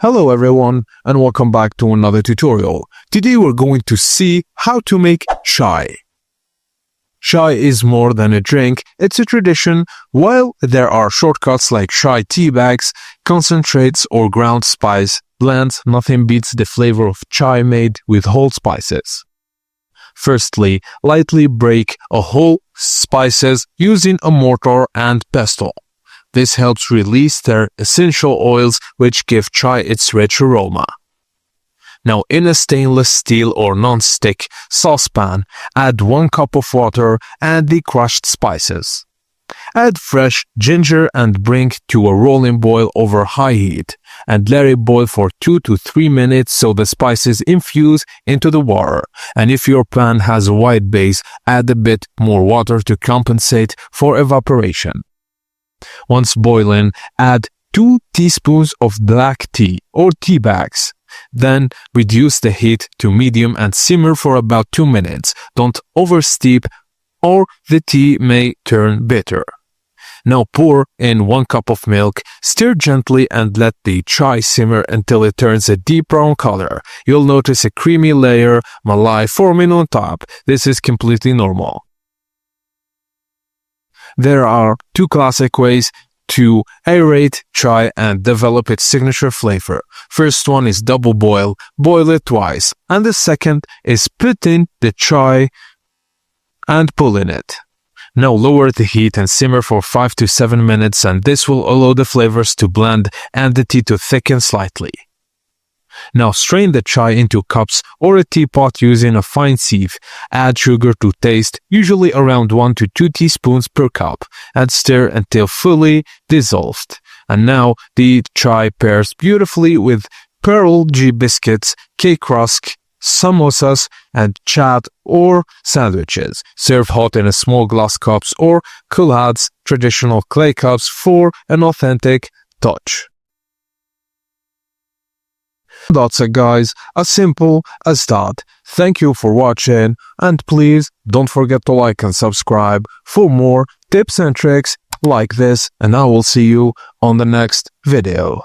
Hello everyone and welcome back to another tutorial. Today we're going to see how to make chai. Chai is more than a drink, it's a tradition. While there are shortcuts like chai tea bags, concentrates or ground spice blends, nothing beats the flavor of chai made with whole spices. Firstly, lightly break a whole spices using a mortar and pestle. This helps release their essential oils which give chai its rich aroma. Now in a stainless steel or non-stick saucepan, add 1 cup of water and the crushed spices. Add fresh ginger and bring to a rolling boil over high heat and let it boil for 2 to 3 minutes so the spices infuse into the water. And if your pan has a wide base, add a bit more water to compensate for evaporation. Once boiling, add 2 teaspoons of black tea or tea bags. Then reduce the heat to medium and simmer for about 2 minutes. Don't oversteep or the tea may turn bitter. Now pour in 1 cup of milk, stir gently and let the chai simmer until it turns a deep brown color. You'll notice a creamy layer malai forming on top. This is completely normal. There are 2 classic ways to aerate chai and develop its signature flavor. First one is double boil, boil it twice, and the second is put in the chai and pull in it. Now lower the heat and simmer for 5 to 7 minutes, and this will allow the flavors to blend and the tea to thicken slightly. Now strain the chai into cups or a teapot using a fine sieve. Add sugar to taste, usually around 1 to 2 teaspoons per cup, and stir until fully dissolved. And now the chai pairs beautifully with pierogi biscuits, cake rusk, samosas, and chaat or sandwiches. Serve hot in a small glass cups or kulads, traditional clay cups, for an authentic touch. That's it guys, as simple as that. Thank you for watching and please don't forget to like and subscribe for more tips and tricks like this, and I will see you on the next video.